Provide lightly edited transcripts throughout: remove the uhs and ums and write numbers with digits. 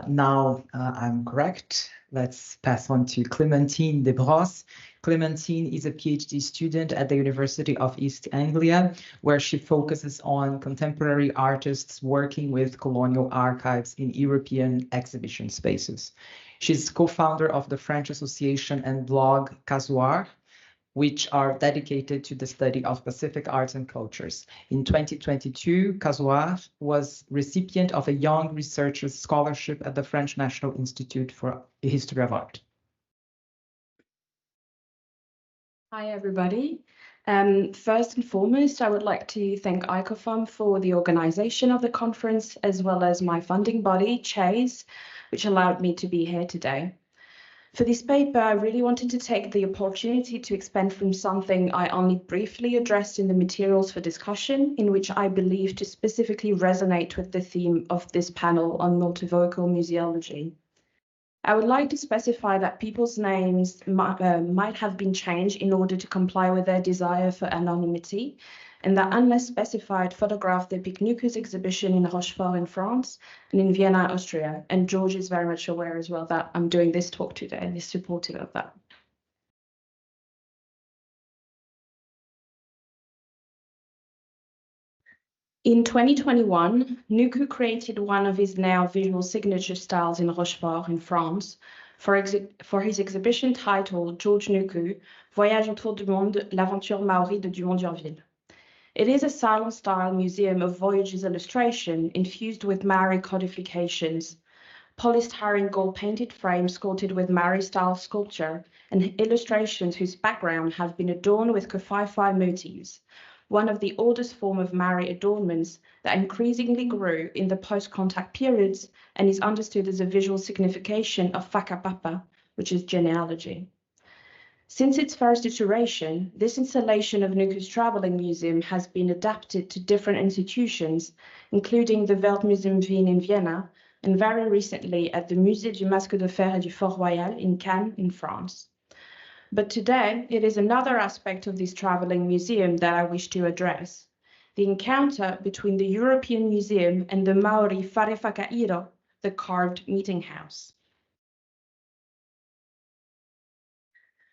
Now I'm correct. Let's pass on to Clémentine Debrosse. Clémentine is a PhD student at the University of East Anglia, where she focuses on contemporary artists working with colonial archives in European exhibition spaces. She's co-founder of the French association and blog Casoir, which are dedicated to the study of Pacific arts and cultures. In 2022, Casoir was recipient of a Young Researchers Scholarship at the French National Institute for the History of Art. Hi, everybody. First and foremost, I would like to thank ICOFAM for the organization of the conference, as well as my funding body, Chase, which allowed me to be here today. For this paper, I really wanted to take the opportunity to expand from something I only briefly addressed in the materials for discussion, in which I believe to specifically resonate with the theme of this panel on multivocal museology. I would like to specify that people's names might have been changed in order to comply with their desire for anonymity, and that unless specified, photograph depict Nuku's exhibition in Rochefort in France and in Vienna, Austria. And George is very much aware as well that I'm doing this talk today and is supportive of that. In 2021, Nuku created one of his now visual signature styles in Rochefort in France for his exhibition titled George Nuku, Voyage autour du monde, l'aventure maori de Dumont d'Urville. It is a silent-style museum of voyages illustration infused with Maori codifications, polished herring gold-painted frames sculpted with Maori-style sculpture, and illustrations whose background have been adorned with kawhaiwhai motifs, one of the oldest form of Maori adornments that increasingly grew in the post-contact periods and is understood as a visual signification of whakapapa, which is genealogy. Since its first iteration, this installation of Nuku's traveling museum has been adapted to different institutions, including the Weltmuseum Wien in Vienna, and very recently at the Musée du Masque de Fer et du Fort Royal in Cannes in France. But today, it is another aspect of this traveling museum that I wish to address: the encounter between the European Museum and the Maori Whare Whakairo, the carved meeting house.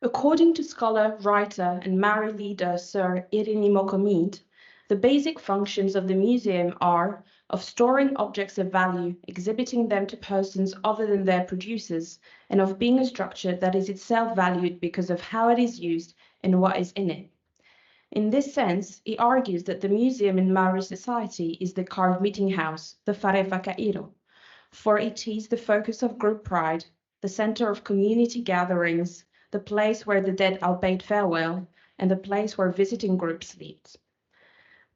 According to scholar, writer, and Maori leader Sir Irini Mokomid, the basic functions of the museum are of storing objects of value, exhibiting them to persons other than their producers, and of being a structure that is itself valued because of how it is used and what is in it. In this sense, he argues that the museum in Maori society is the carved meeting house, the Whare Whakairo, for it is the focus of group pride, the center of community gatherings, the place where the dead are bade farewell, and the place where visiting groups meet.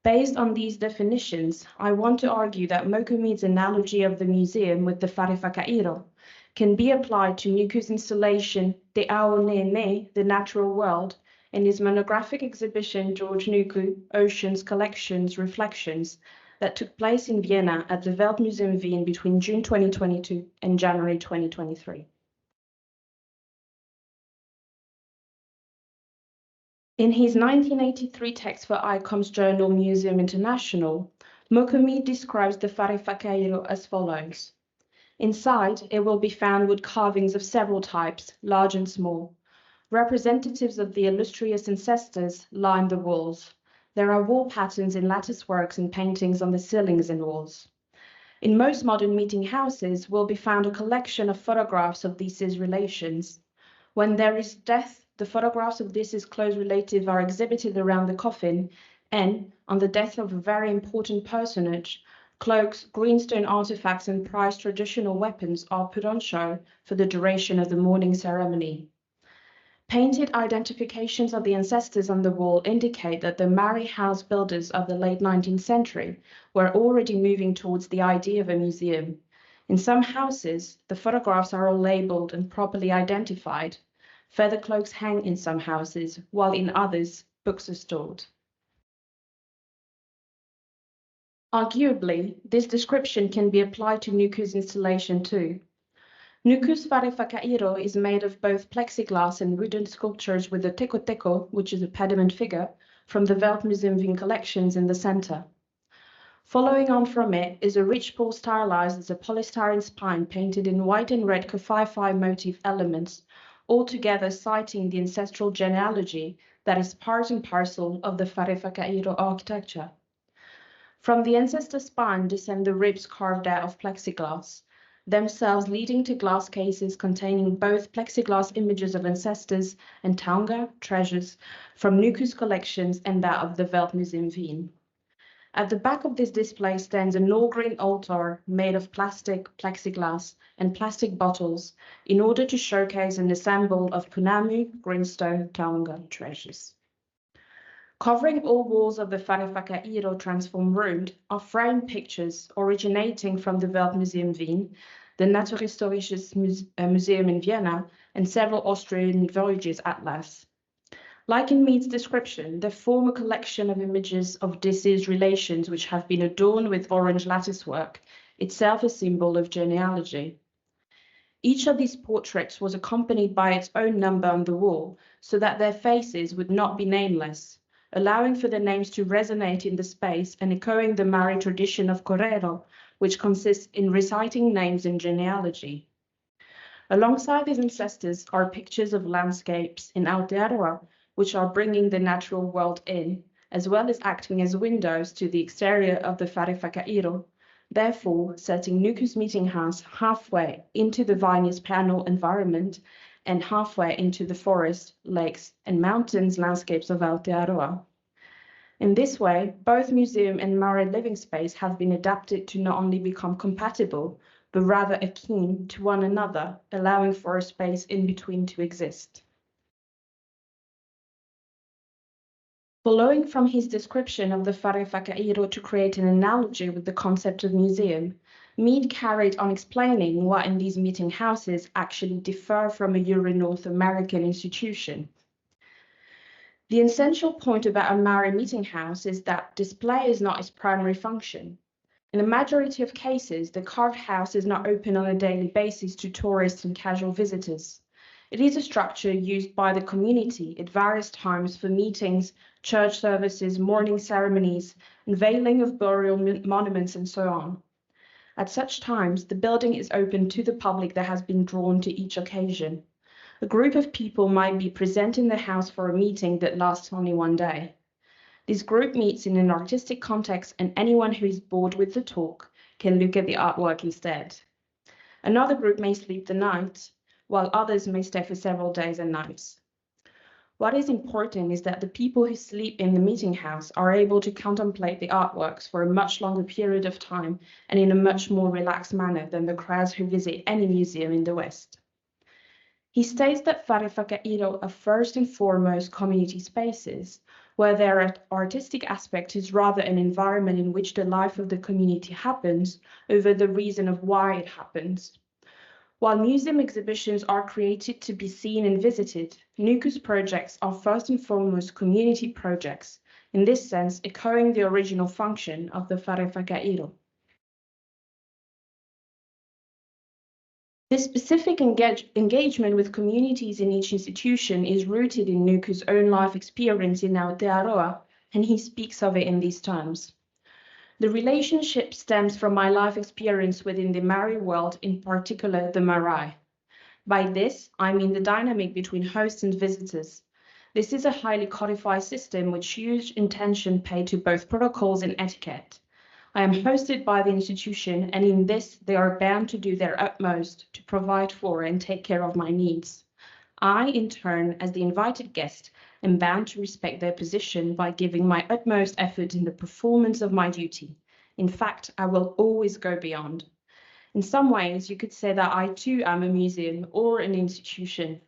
Based on these definitions, I want to argue that Mokomid's analogy of the museum with the Whare Whakairo can be applied to Nuku's installation Te Ao Nene, the Natural World, and his monographic exhibition George Nuku, Oceans, Collections, Reflections, that took place in Vienna at the Weltmuseum Wien between June 2022 and January 2023. In his 1983 text for ICOM's journal Museum International, Mokomid describes the Whare Whakairo as follows. Inside, it will be found wood carvings of several types, large and small. Representatives of the illustrious ancestors line the walls. There are wall patterns in lattice works and paintings on the ceilings and walls. In most modern meeting houses will be found a collection of photographs of these relations. When there is death, the photographs of this close relative are exhibited around the coffin, and, on the death of a very important personage, cloaks, greenstone artifacts, and prized traditional weapons are put on show for the duration of the mourning ceremony. Painted identifications of the ancestors on the wall indicate that the Maori house builders of the late 19th century were already moving towards the idea of a museum. In some houses, the photographs are all labeled and properly identified. Feather cloaks hang in some houses, while in others, books are stored. Arguably, this description can be applied to Nuku's installation too. Nuku's Whare Whakairo is made of both plexiglass and wooden sculptures with a teko, which is a pediment figure, from the Weltmuseum Wien collections in the center. Following on from it is a rich pole stylized as a polystyrene spine painted in white and red Kafai motif elements, altogether citing the ancestral genealogy that is part and parcel of the Farefakairo architecture. From the ancestor spine descend the ribs carved out of plexiglass, themselves leading to glass cases containing both plexiglass images of ancestors and taonga, treasures, from Nuku's collections and that of the Weltmuseum Wien. At the back of this display stands an all-green altar made of plastic, plexiglass, and plastic bottles in order to showcase an ensemble of Punamu, greenstone, taonga treasures. Covering all walls of the Farefakairo transformed room are framed pictures originating from the Weltmuseum Wien, the Naturhistorisches Museum in Vienna, and several Austrian voyages atlas. Like in Mead's description, they form a collection of images of deceased relations which have been adorned with orange latticework, itself a symbol of genealogy. Each of these portraits was accompanied by its own number on the wall, so that their faces would not be nameless, allowing for the names to resonate in the space and echoing the Maori tradition of Correro, which consists in reciting names in genealogy. Alongside these ancestors are pictures of landscapes in Aotearoa, which are bringing the natural world in, as well as acting as windows to the exterior of the Farefakairo, therefore setting Nuku's meeting house halfway into the vineyards panel environment and halfway into the forest, lakes, and mountains landscapes of Aotearoa. In this way, both museum and Maori living space have been adapted to not only become compatible, but rather akin to one another, allowing for a space in between to exist. Following from his description of the Farefakairo to create an analogy with the concept of museum, Mead carried on explaining what in these meeting houses actually differ from a Euro-North American institution. The essential point about a Maori meeting house is that display is not its primary function. In the majority of cases, the carved house is not open on a daily basis to tourists and casual visitors. It is a structure used by the community at various times for meetings, church services, mourning ceremonies, unveiling of burial monuments, and so on. At such times, the building is open to the public that has been drawn to each occasion. A group of people might be present in the house for a meeting that lasts only one day. This group meets in an artistic context, and anyone who is bored with the talk can look at the artwork instead. Another group may sleep the night, while others may stay for several days and nights. What is important is that the people who sleep in the meeting house are able to contemplate the artworks for a much longer period of time and in a much more relaxed manner than the crowds who visit any museum in the West. He states that Farefakairo are first and foremost community spaces, where their artistic aspect is rather an environment in which the life of the community happens over the reason of why it happens. While museum exhibitions are created to be seen and visited, Nuku's projects are first and foremost community projects, in this sense echoing the original function of the Farefakairo. This specific engagement with communities in each institution is rooted in Nuku's own life experience in Aotearoa, and he speaks of it in these terms. The relationship stems from my life experience within the Maori world, in particular the marae. By this, I mean the dynamic between hosts and visitors. This is a highly codified system with huge attention paid to both protocols and etiquette. I am hosted by the institution, and in this, they are bound to do their utmost to provide for and take care of my needs. I, in turn, as the invited guest, am bound to respect their position by giving my utmost effort in the performance of my duty. In fact, I will always go beyond. In some ways, you could say that I too am a museum or an institution,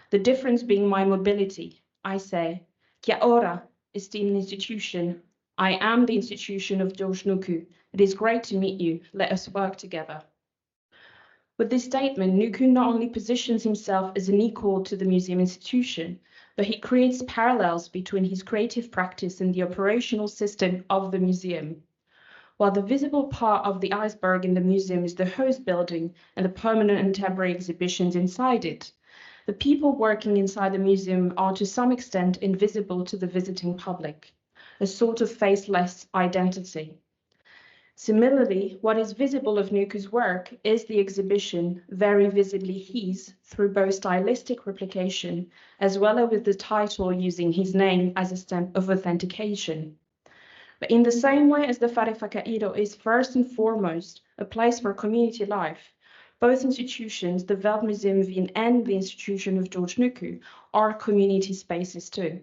the difference being my mobility. I say, kia ora, esteemed institution. I am the institution of George Nuku. It is great to meet you. Let us work together. With this statement, Nuku not only positions himself as an equal to the museum institution, but he creates parallels between his creative practice and the operational system of the museum. While the visible part of the iceberg in the museum is the host building and the permanent and temporary exhibitions inside it, the people working inside the museum are to some extent invisible to the visiting public, a sort of faceless identity. Similarly, what is visible of Nuku's work is the exhibition, very visibly his, through both stylistic replication as well as with the title using his name as a stamp of authentication. But in the same way as the Whareawhakairo is first and foremost a place for community life, both institutions, the Weltmuseum Wien and the institution of George Nuku, are community spaces too.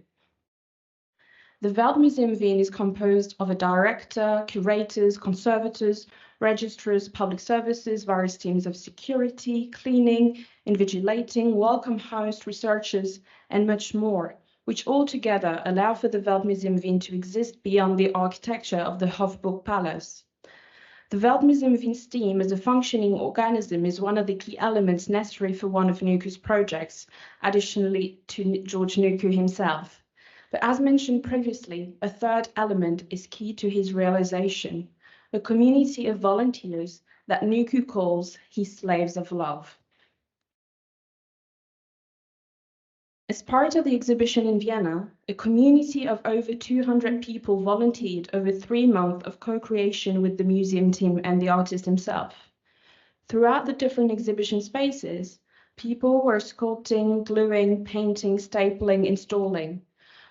The Weltmuseum Wien is composed of a director, curators, conservators, registrars, public services, various teams of security, cleaning, invigilating, welcome host, researchers, and much more, which all together allow for the Weltmuseum Wien to exist beyond the architecture of the Hofburg Palace. The Weltmuseum Wien's team as a functioning organism is one of the key elements necessary for one of Nuku's projects, additionally to George Nuku himself. But as mentioned previously, a third element is key to his realization, a community of volunteers that Nuku calls his slaves of love. As part of the exhibition in Vienna, a community of over 200 people volunteered over 3 months of co-creation with the museum team and the artist himself. Throughout the different exhibition spaces, people were sculpting, gluing, painting, stapling, installing.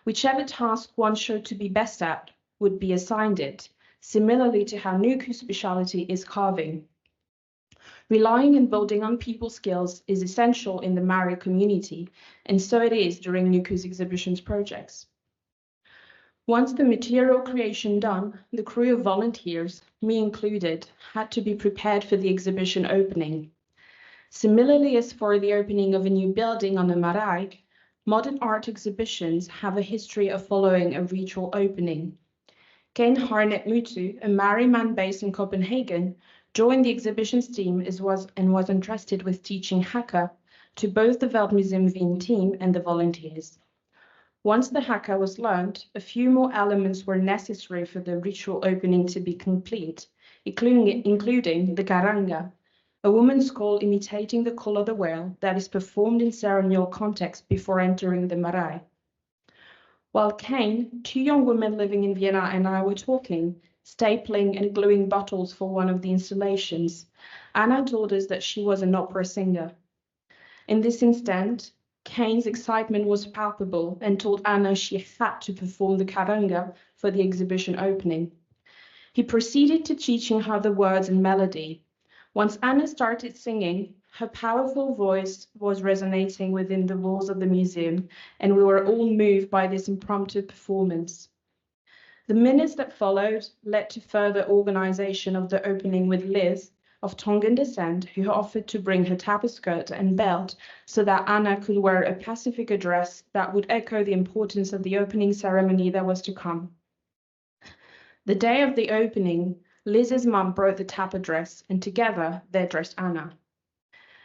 Whichever task one showed to be best at would be assigned it, similarly to how Nuku's specialty is carving. Relying and building on people's skills is essential in the Mari community, and so it is during Nuku's exhibitions projects. Once the material creation done, the crew of volunteers, me included, had to be prepared for the exhibition opening. Similarly as for the opening of a new building on the Marae, modern art exhibitions have a history of following a ritual opening. Kane Harnet Mutu, a Mari man based in Copenhagen, joined the exhibitions team and was entrusted with teaching Haka to both the Weltmuseum Wien team and the volunteers. Once the Haka was learned, a few more elements were necessary for the ritual opening to be complete, including the karanga, a woman's call imitating the call of the whale that is performed in ceremonial context before entering the marae. While Kane, 2 young women living in Vienna, and I were talking, stapling and gluing bottles for one of the installations, Anna told us that she was an opera singer. In this instant, Kane's excitement was palpable and told Anna she had to perform the karanga for the exhibition opening. He proceeded to teaching her the words and melody. Once Anna started singing, her powerful voice was resonating within the walls of the museum, and we were all moved by this impromptu performance. The minutes that followed led to further organization of the opening with Liz, of Tongan descent, who offered to bring her tapa skirt and belt so that Anna could wear a Pacific dress that would echo the importance of the opening ceremony that was to come. The day of the opening, Liz's mum brought the tapa dress, and together they dressed Anna.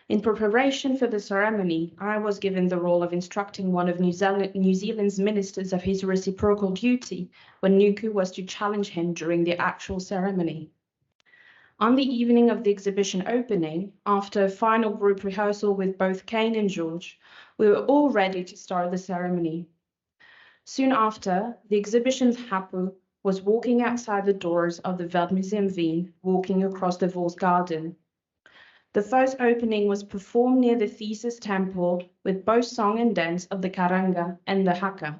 In preparation for the ceremony, I was given the role of instructing one of New Zealand's ministers of his reciprocal duty when Nuku was to challenge him during the actual ceremony. On the evening of the exhibition opening, after a final group rehearsal with both Kane and George, we were all ready to start the ceremony. Soon after, the exhibition's hapu was walking outside the doors of the Weltmuseum Wien, walking across the Vos Garden. The first opening was performed near the Thesis Temple with both song and dance of the karanga and the haka.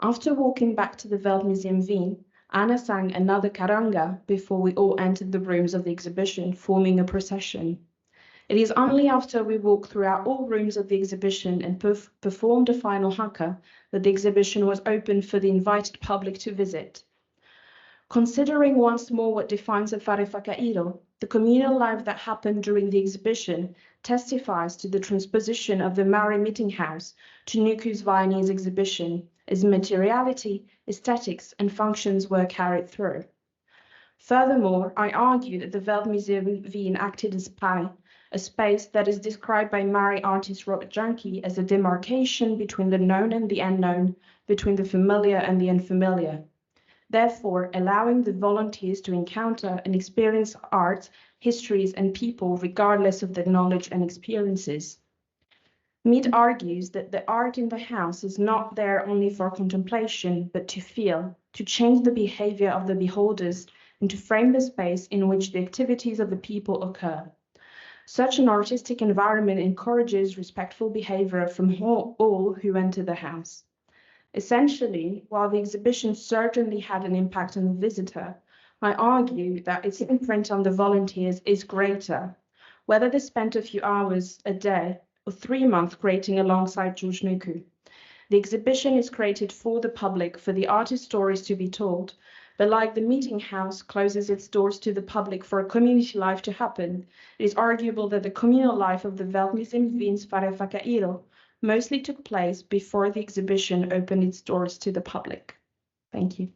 After walking back to the Weltmuseum Wien, Anna sang another karanga before we all entered the rooms of the exhibition, forming a procession. It is only after we walked throughout all rooms of the exhibition and performed a final haka that the exhibition was opened for the invited public to visit. Considering once more what defines a Whareawhakairo, the communal life that happened during the exhibition testifies to the transposition of the Maori meeting house to Nuku's Viennese exhibition, as materiality, aesthetics, and functions were carried through. Furthermore, I argue that the Weltmuseum Wien acted as PAI, a space that is described by Maori artist Robert Junkie as a demarcation between the known and the unknown, between the familiar and the unfamiliar. Therefore, allowing the volunteers to encounter and experience art, histories, and people regardless of their knowledge and experiences. Mead argues that the art in the house is not there only for contemplation, but to feel, to change the behavior of the beholders, and to frame the space in which the activities of the people occur. Such an artistic environment encourages respectful behavior from all who enter the house. Essentially, while the exhibition certainly had an impact on the visitor, I argue that its imprint on the volunteers is greater, whether they spent a few hours a day or 3 months creating alongside George Nuku. The exhibition is created for the public, for the artist's stories to be told, but like the meeting house closes its doors to the public for a community life to happen, it is arguable that the communal life of the Weltmuseum Wiens Whakairo mostly took place before the exhibition opened its doors to the public. Thank you.